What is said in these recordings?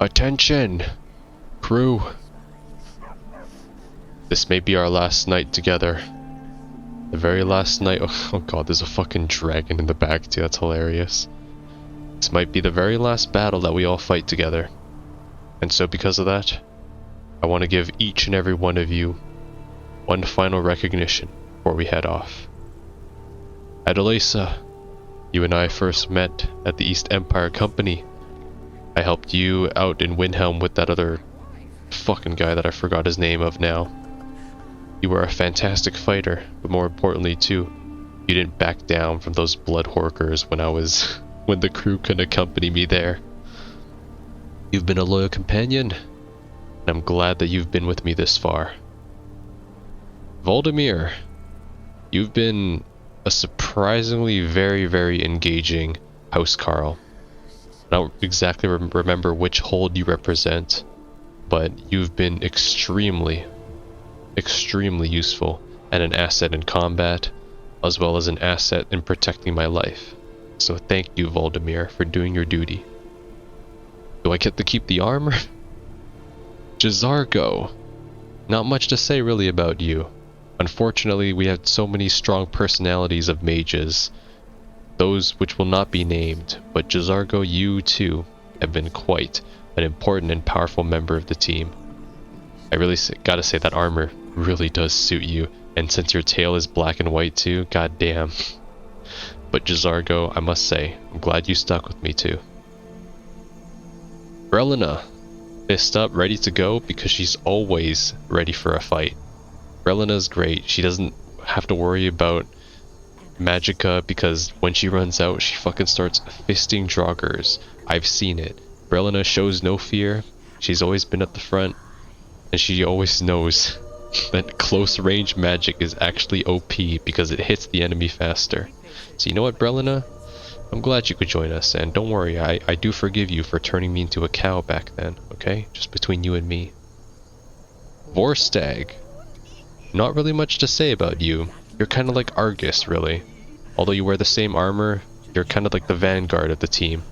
Attention, crew. This may be our last night together. The very last night. Oh god, there's a fucking dragon in the back too. That's hilarious. This might be the very last battle that we all fight together. And so because of that, I want to give each and every one of you one final recognition before we head off. Adelaisa, you and I first met at the East Empire Company. I helped you out in Windhelm with that other fucking guy that I forgot his name of now. You were a fantastic fighter, but more importantly too, you didn't back down from those blood horkers when the crew couldn't accompany me there. You've been a loyal companion, and I'm glad that you've been with me this far. Voldemir, you've been a surprisingly very engaging housecarl. I don't exactly remember which hold you represent, but you've been extremely useful and an asset in combat, as well as an asset in protecting my life. So thank you, Voldemir, for doing your duty. Do I get to keep the armor? Jazargo, not much to say really about you. Unfortunately, we have so many strong personalities of mages, those which will not be named, but Jazargo, you too have been quite an important and powerful member of the team. I really gotta say that armor really does suit you, and since your tail is black and white too, goddamn. But Jazargo, I must say, I'm glad you stuck with me too. Brelina, fist up, ready to go, because she's always ready for a fight. Brelina's great. She doesn't have to worry about magicka, because when she runs out, she fucking starts fisting draugrs. I've seen it. Brelina shows no fear. She's always been at the front, and she always knows that close range magic is actually OP because it hits the enemy faster. So you know what, Brelina? I'm glad you could join us, and don't worry, I do forgive you for turning me into a cow back then, okay? Just between you and me. Vorstag. Not really much to say about you. You're kind of like Argus, really. Although you wear the same armor, you're kind of like the vanguard of the team.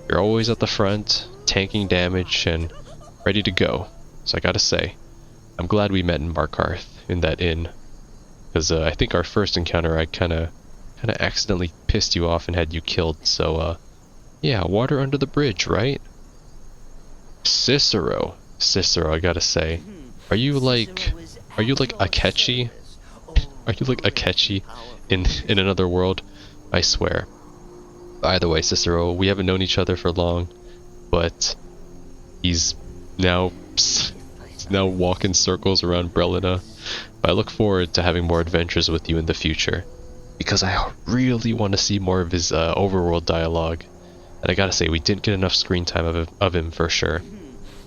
You're always at the front, tanking damage, and ready to go. So I gotta say, I'm glad we met in Markarth, in that inn. Because I think our first encounter I kinda accidentally pissed you off and had you killed, so yeah, water under the bridge, right? Cicero, I gotta say, are you like Akechi? Are you like Akechi in another world? I swear. Either way, Cicero, we haven't known each other for long, but he's now walking circles around Brelina. But I look forward to having more adventures with you in the future, because I really want to see more of his overworld dialogue. And I gotta say, we didn't get enough screen time of him for sure,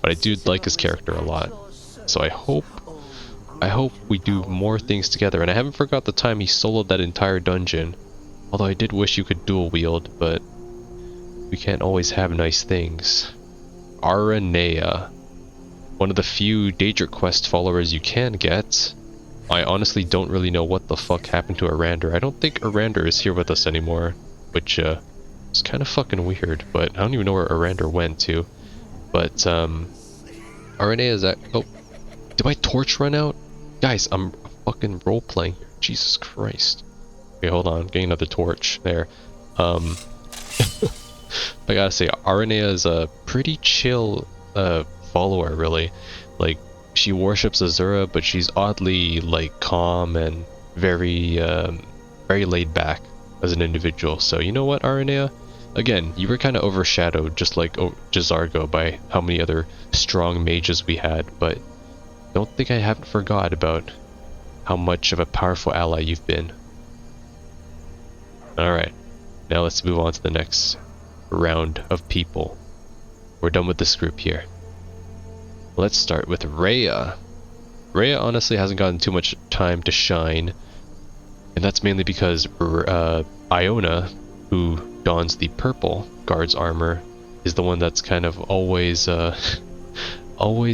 but I do like his character a lot. So I hope we do more things together. And I haven't forgot the time he soloed that entire dungeon. Although I did wish you could dual wield, but we can't always have nice things. Aranea, one of the few Daedric Quest followers you can get. I honestly don't really know what the fuck happened to Arander. I don't think Arander is here with us anymore, which is kind of fucking weird, but I don't even know where Arander went to. But Aranea is at... Oh, did my torch run out? Guys, I'm fucking role-playing. Jesus Christ. Okay, hold on. Getting another torch. There. I gotta say, Aranea is a pretty chill follower, really. Like, she worships Azura, but she's oddly, like, calm and very laid back as an individual. So, you know what, Aranea? Again, you were kind of overshadowed, just like Jazargo, by how many other strong mages we had, but don't think I haven't forgot about how much of a powerful ally you've been. Alright, now let's move on to the next round of people. We're done with this group here. Let's start with Rhea. Rhea honestly hasn't gotten too much time to shine, and that's mainly because Iona, who dons the purple guard's armor, is the one that's kind of always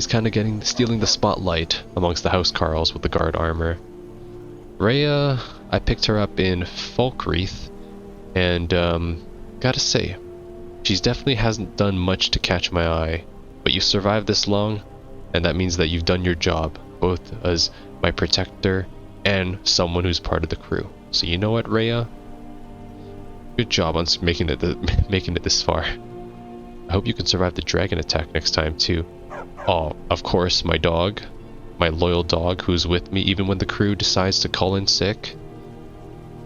kind of stealing the spotlight amongst the housecarls with the guard armor. Rhea, I picked her up in Falkreath, and gotta say, she's definitely hasn't done much to catch my eye But you survived this long, and that means that you've done your job, both as my protector and someone who's part of the crew. So you know what, Rhea? Good job on making it this far. I hope you can survive the dragon attack next time too. Oh, of course, my dog. My loyal dog who's with me even when the crew decides to call in sick.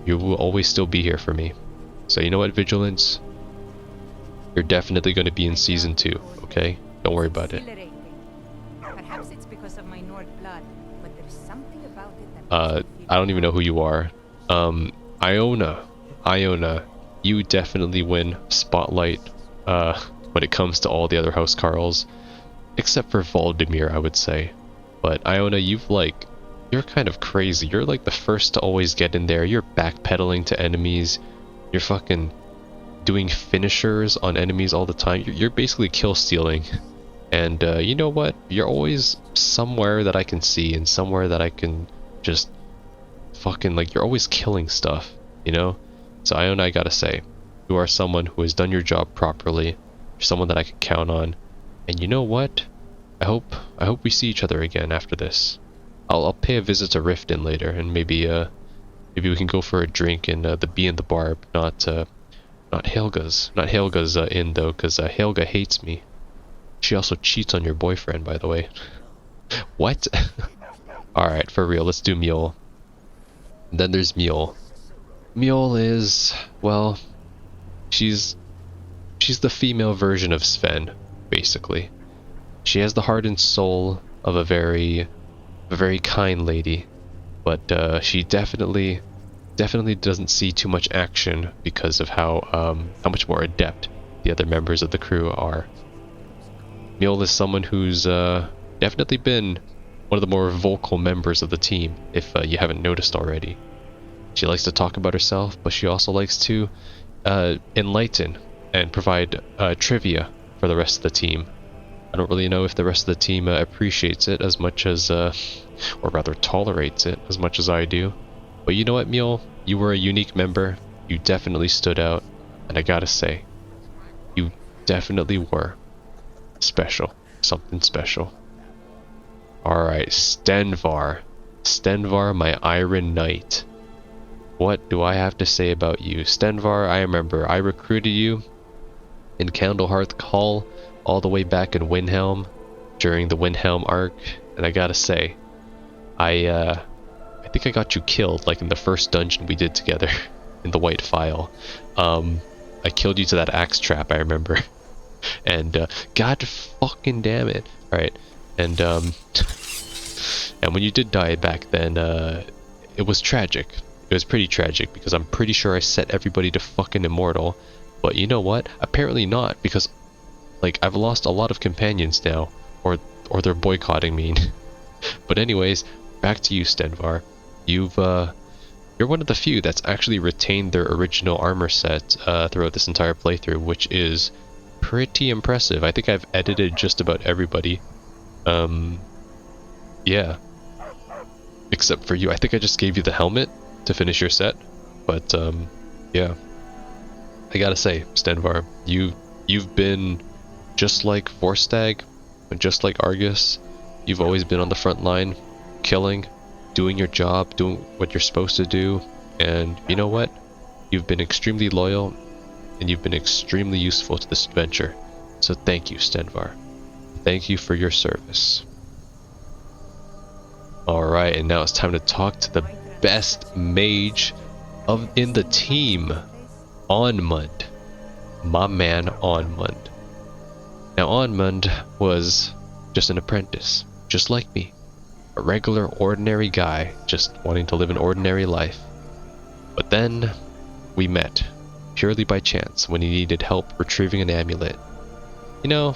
You will always still be here for me. So you know what, Vigilance? You're definitely going to be in Season 2, okay? Don't worry about it. Perhaps it's because of my Nord blood, but there's something about it that I don't even know who you are. Iona, you definitely win Spotlight when it comes to all the other Housecarls. Except for Valdemir, I would say. But Iona, you're kind of crazy. You're like the first to always get in there. You're backpedaling to enemies. You're fucking doing finishers on enemies all the time. You're basically kill stealing. And you know what? You're always somewhere that I can see and somewhere that I can just fucking, like, you're always killing stuff, you know? So Iona, I gotta say, you are someone who has done your job properly. You're someone that I can count on. And you know what? I hope we see each other again after this. I'll pay a visit to Riften later, and maybe we can go for a drink in the Bee and the Barb, not Helga's inn though, because Helga hates me. She also cheats on your boyfriend, by the way. What? Alright, for real, let's do Mule. Then there's Mule. Mule is, well, she's the female version of Sven, basically. She has the heart and soul of a very kind lady, but she definitely doesn't see too much action because of how much more adept the other members of the crew are. Mule is someone who's definitely been one of the more vocal members of the team, if you haven't noticed already. She likes to talk about herself, but she also likes to enlighten and provide trivia for the rest of the team. I don't really know if the rest of the team appreciates it as much as, or rather tolerates it as much as I do. But you know what, Mule? You were a unique member. You definitely stood out. And I gotta say, you definitely were special. Something special. Alright, Stenvar. Stenvar, my Iron Knight. What do I have to say about you? Stenvar, I remember I recruited you in Candlehearth Hall all the way back in Windhelm during the Windhelm arc, and I gotta say, I think I got you killed like in the first dungeon we did together in the White File. I killed you to that axe trap, I remember. And god fucking damn it. Alright, and when you did die back then, it was tragic. It was pretty tragic because I'm pretty sure I set everybody to fucking immortal. But you know what? Apparently not, because like I've lost a lot of companions now, or they're boycotting me. But anyways, back to you, Stenvar. You're one of the few that's actually retained their original armor set throughout this entire playthrough, which is pretty impressive. I think I've edited just about everybody. Yeah. Except for you. I think I just gave you the helmet to finish your set. But yeah. I gotta say, Stenvar, you've been just like Vorstag, and just like Argus. You've always been on the front line, killing, doing your job, doing what you're supposed to do, and you know what? You've been extremely loyal, and you've been extremely useful to this adventure. So thank you, Stenvar. Thank you for your service. Alright, and now it's time to talk to the best mage in the team, Onmund. My man Onmund. Now Onmund was just an apprentice, just like me. A regular, ordinary guy, just wanting to live an ordinary life. But then, we met, purely by chance, when he needed help retrieving an amulet. You know,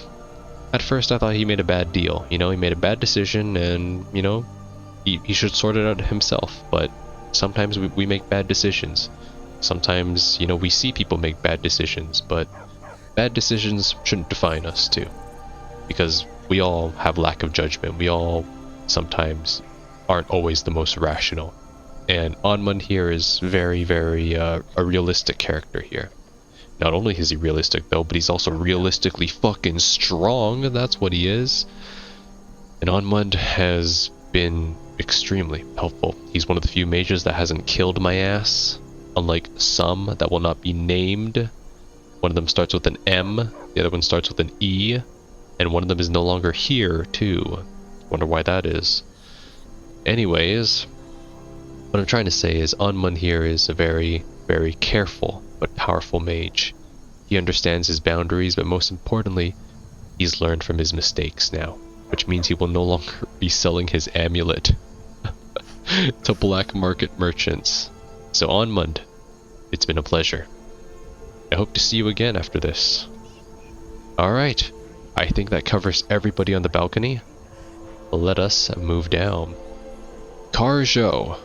at first I thought he made a bad deal. You know, he made a bad decision, and, you know, he should sort it out himself. But sometimes we make bad decisions. Sometimes, you know, we see people make bad decisions, but bad decisions shouldn't define us too. Because we all have lack of judgment. We all sometimes aren't always the most rational. And Onmund here is very, very a realistic character here. Not only is he realistic though, but he's also realistically fucking strong. That's what he is. And Onmund has been extremely helpful. He's one of the few mages that hasn't killed my ass, unlike some that will not be named. One of them starts with an M, the other one starts with an E, and one of them is no longer here too. Wonder why that is. Anyways, what I'm trying to say is Onmund here is a very, very careful but powerful mage. He understands his boundaries, but most importantly, he's learned from his mistakes now, which means he will no longer be selling his amulet to black market merchants. So Onmund, it's been a pleasure. I hope to see you again after this. Alright, I think that covers everybody on the balcony. Let us move down. Karjo.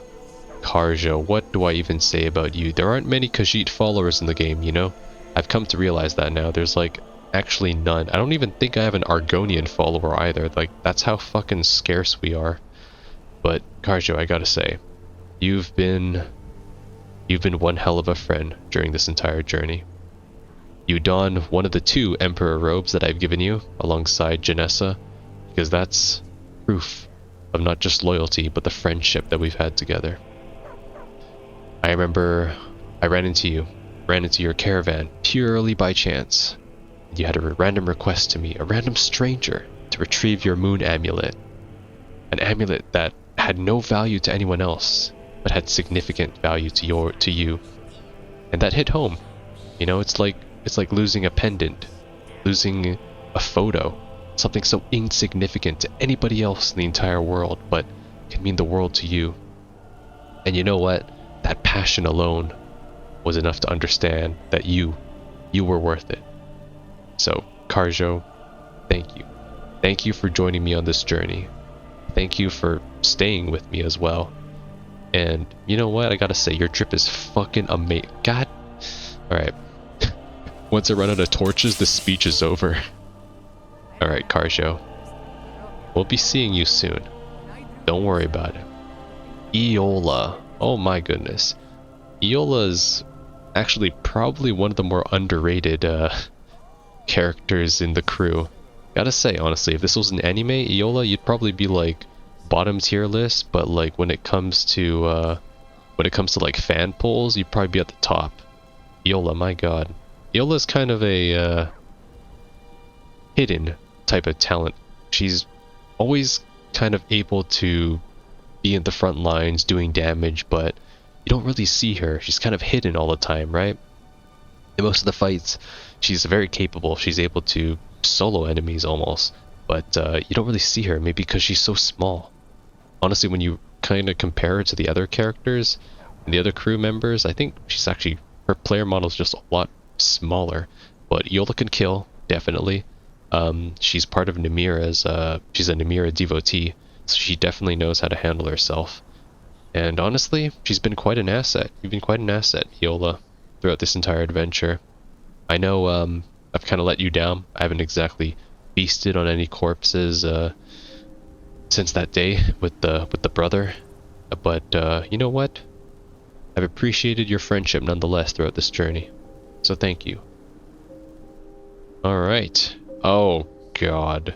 Karjo, what do I even say about you? There aren't many Khajiit followers in the game, you know? I've come to realize that now. There's like actually none. I don't even think I have an Argonian follower either. Like, that's how fucking scarce we are. But Karjo, I gotta say, you've been one hell of a friend during this entire journey. You don one of the 2 Emperor robes that I've given you alongside Janessa, because that's proof of not just loyalty, but the friendship that we've had together. I remember I ran into your caravan purely by chance. You had a random request to me, a random stranger, to retrieve your moon amulet. An amulet that had no value to anyone else, but had significant value to you. And that hit home. You know, it's like losing a pendant, losing a photo, something so insignificant to anybody else in the entire world, but can mean the world to you. And you know what? That passion alone was enough to understand that you were worth it. So, Karjo, thank you. Thank you for joining me on this journey. Thank you for staying with me as well. And you know what? I gotta say, your drip is fucking amazing. God. Alright. Once I run out of torches, the speech is over. Alright, Karjo. We'll be seeing you soon. Don't worry about it. Iola. Oh my goodness. Iola's actually probably one of the more underrated characters in the crew. Gotta say, honestly, if this was an anime, Iola, you'd probably be like bottom tier list, but like when it comes to like fan polls, you'd probably be at the top. Iola, my god. Iola's kind of a hidden type of talent. She's always kind of able to be in the front lines doing damage, but you don't really see her. She's kind of hidden all the time, right? In most of the fights, she's very capable. She's able to solo enemies almost, but you don't really see her, maybe because she's so small. Honestly, when you kind of compare her to the other characters and the other crew members, I think she's actually, her player model is just a lot smaller. But Iola can kill, definitely. She's part of Namira's, she's a Namira devotee, so she definitely knows how to handle herself. And honestly, she's been quite an asset. You've been quite an asset, Iola, throughout this entire adventure. I know I've kind of let you down. I haven't exactly feasted on any corpses since that day with the brother, but you know what? I've appreciated your friendship nonetheless throughout this journey, so thank you. Alright. Oh god.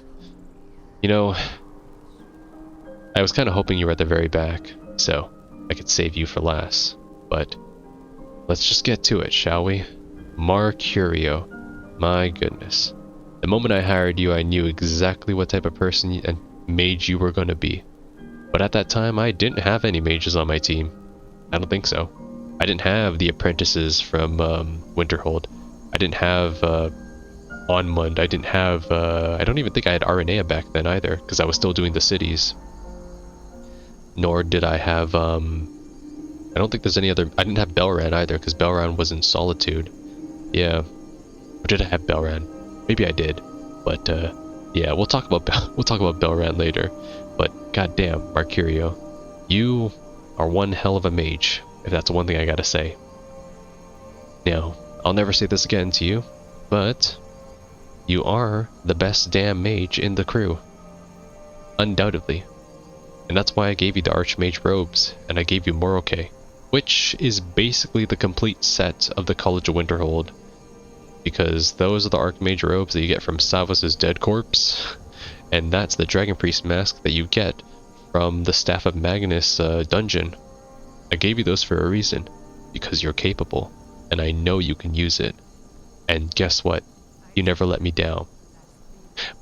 You know, I was kind of hoping you were at the very back, so I could save you for last, but let's just get to it, shall we? Mercurio. My goodness. The moment I hired you, I knew exactly what type of person and mage you were going to be. But at that time, I didn't have any mages on my team. I don't think so. I didn't have the apprentices from Winterhold. I didn't have Onmund. I didn't have... I don't even think I had Aranea back then either, because I was still doing the cities. Nor did I have... I don't think there's any other... I didn't have Belran either, because Belran was in Solitude. Yeah. Or did I have Belran? Maybe I did. But, yeah, we'll talk about Belran later. But, goddamn, Mercurio, you are one hell of a mage, if that's one thing I gotta say. Now, I'll never say this again to you, but you are the best damn mage in the crew. Undoubtedly. And that's why I gave you the Archmage robes, and I gave you Moroke, which is basically the complete set of the College of Winterhold. because those are the Archmage robes that you get from Savos's dead corpse, and that's the Dragon Priest mask that you get from the Staff of Magnus dungeon. I gave you those for a reason, because you're capable, and I know you can use it. And guess what? You never let me down.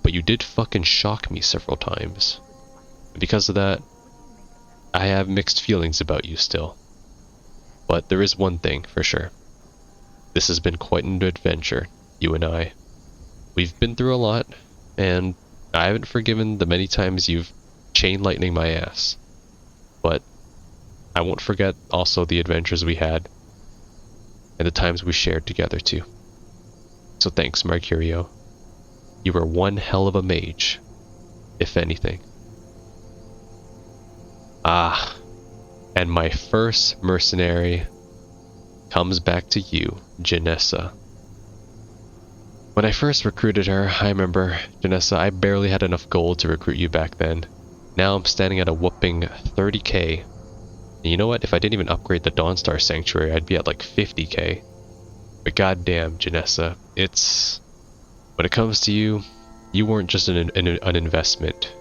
But you did fucking shock me several times. And because of that, I have mixed feelings about you still. But there is one thing for sure. This has been quite an adventure, you and I. We've been through a lot, and I haven't forgiven the many times you've chain lightning my ass. But I won't forget also the adventures we had, and the times we shared together too. So thanks, Mercurio. You were one hell of a mage, if anything. Ah, and my first mercenary comes back to you, Janessa. When I first recruited her, I remember, Janessa, I barely had enough gold to recruit you back then. Now I'm standing at a whopping 30k. And you know what? If I didn't even upgrade the Dawnstar Sanctuary, I'd be at like 50k. But goddamn, Janessa, when it comes to you, you weren't just an investment.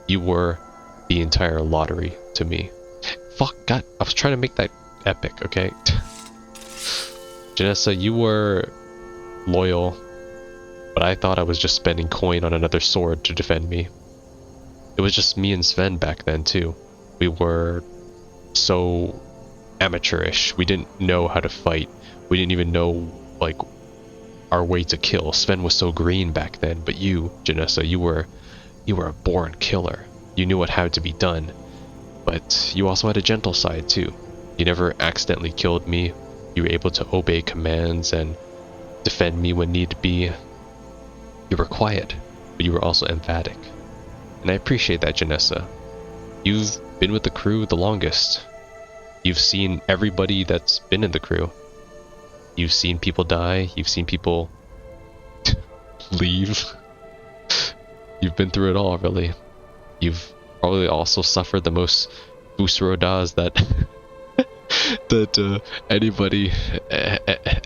You were the entire lottery to me. Fuck, God, I was trying to make that epic, okay? Janessa, you were loyal, but I thought I was just spending coin on another sword to defend me. It was just me and Sven back then too. We were so amateurish. We didn't know how to fight. We didn't even know, like, our way to kill. Sven was so green back then, but you, Janessa, you were a born killer. You knew what had to be done, but you also had a gentle side too. You never accidentally killed me. You were able to obey commands and defend me when need be. You were quiet, but you were also emphatic. And I appreciate that, Janessa. You've been with the crew the longest. You've seen everybody that's been in the crew. You've seen people die. You've seen people leave. You've been through it all, really. You've probably also suffered the most Busrodas that anybody,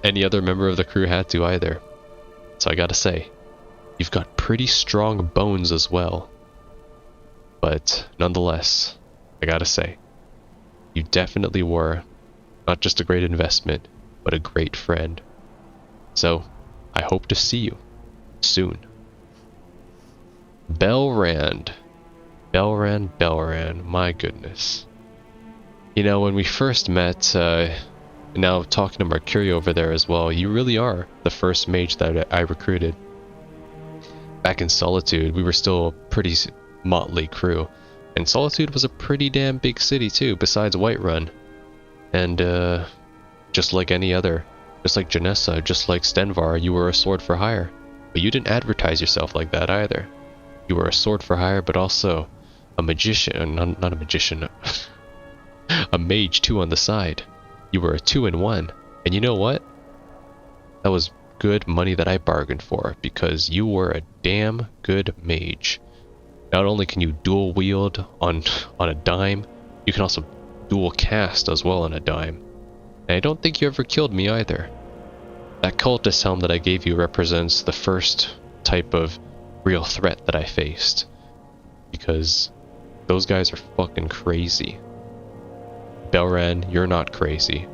any other member of the crew had to either. So I gotta say, you've got pretty strong bones as well. But nonetheless, I gotta say, you definitely were not just a great investment, but a great friend. So, I hope to see you soon. Belrand, my goodness. You know, when we first met, now talking to Mercurio over there as well, you really are the first mage that I recruited. Back in Solitude, we were still a pretty motley crew. And Solitude was a pretty damn big city too, besides Whiterun. And, just like any other, just like Janessa, just like Stenvar, you were a sword for hire. But you didn't advertise yourself like that either. You were a sword for hire, but also a magician, not a magician, a mage too on the side. You were a 2-in-1. And you know what? That was good money that I bargained for, because you were a damn good mage. Not only can you dual wield on a dime, you can also dual cast as well on a dime. And I don't think you ever killed me either. That cultist helm that I gave you represents the first type of real threat that I faced. Because those guys are fucking crazy. Belran, you're not crazy.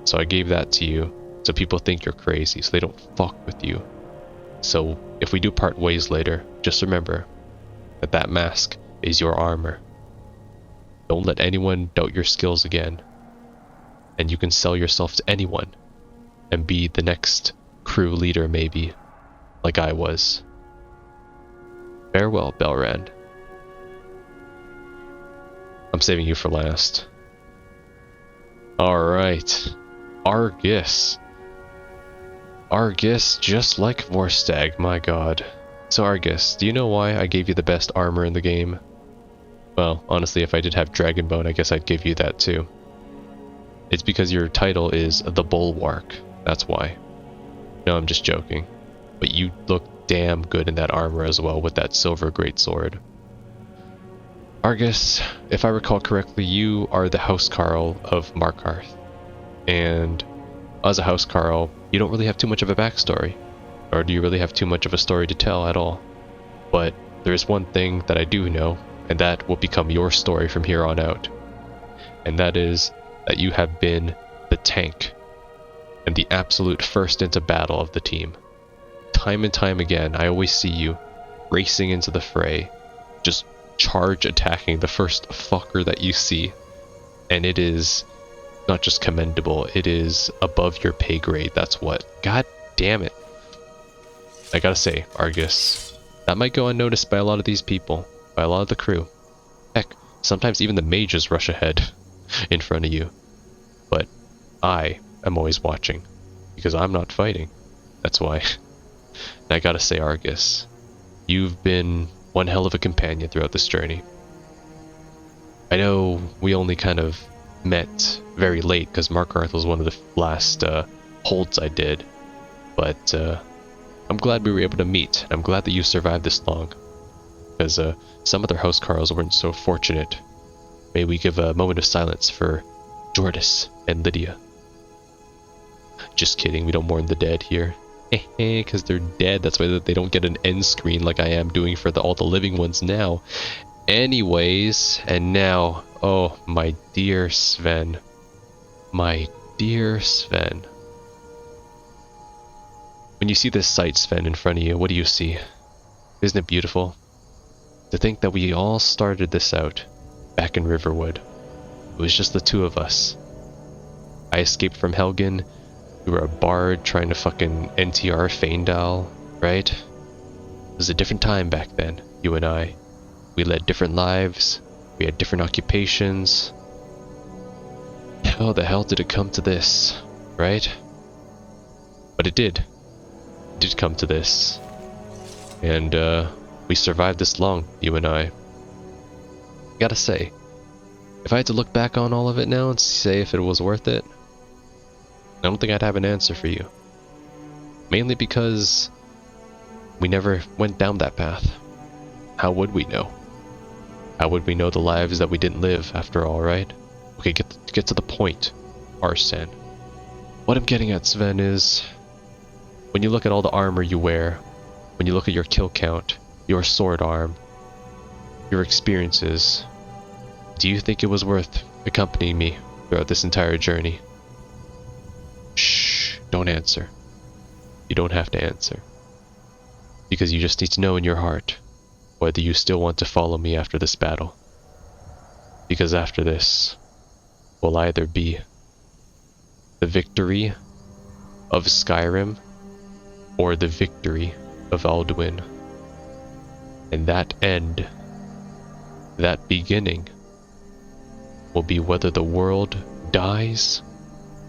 So I gave that to you, so people think you're crazy, so they don't fuck with you. So if we do part ways later, just remember that mask is your armor. Don't let anyone doubt your skills again. And you can sell yourself to anyone and be the next crew leader maybe, like I was. Farewell, Belran. I'm saving you for last. Alright. Argus. Argus, just like Vorstag, my god. So Argus, do you know why I gave you the best armor in the game? Well, honestly, if I did have Dragonbone, I guess I'd give you that too. It's because your title is the Bulwark. That's why. No, I'm just joking. But you look damn good in that armor as well with that silver greatsword. Argus, if I recall correctly, you are the Housecarl of Markarth. And as a Housecarl, you don't really have too much of a backstory. Or do you really have too much of a story to tell at all? But there's one thing that I do know, and that will become your story from here on out. And that is that you have been the tank and the absolute first into battle of the team. Time and time again, I always see you racing into the fray, just charge attacking the first fucker that you see. And it is not just commendable, it is above your pay grade, that's what. God damn it. I gotta say, Argus, that might go unnoticed by a lot of these people, by a lot of the crew. Heck, sometimes even the mages rush ahead in front of you. But I am always watching, because I'm not fighting. That's why. And I gotta say, Argus, you've been one hell of a companion throughout this journey. I know we only kind of met very late, because Markarth was one of the last holds I did. But I'm glad we were able to meet. I'm glad that you survived this long. Because some other housecarls weren't so fortunate. May we give a moment of silence for Jordis and Lydia. Just kidding, we don't mourn the dead here. Because they're dead, that's why they don't get an end screen like I am doing for all the living ones now. Anyways, and now, oh, my dear Sven. My dear Sven. When you see this sight, Sven, in front of you, what do you see? Isn't it beautiful? To think that we all started this out back in Riverwood. It was just the two of us. I escaped from Helgen. You were a bard trying to fucking NTR Faendal, right? It was a different time back then, you and I. We led different lives. We had different occupations. How the hell did it come to this, right? But it did. It did come to this. And, we survived this long, you and I. Gotta say, if I had to look back on all of it now and say if it was worth it, I don't think I'd have an answer for you. Mainly because we never went down that path. How would we know? How would we know the lives that we didn't live, after all, right? Okay, get to the point, Arsene. What I'm getting at, Sven, is when you look at all the armor you wear, when you look at your kill count, your sword arm, your experiences, do you think it was worth accompanying me throughout this entire journey? Shh, don't answer. You don't have to answer. Because you just need to know in your heart whether you still want to follow me after this battle. Because after this will either be the victory of Skyrim or the victory of Alduin. And that end, that beginning, will be whether the world dies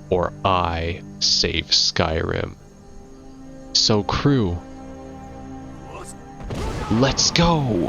or I save Skyrim. So crew, let's go!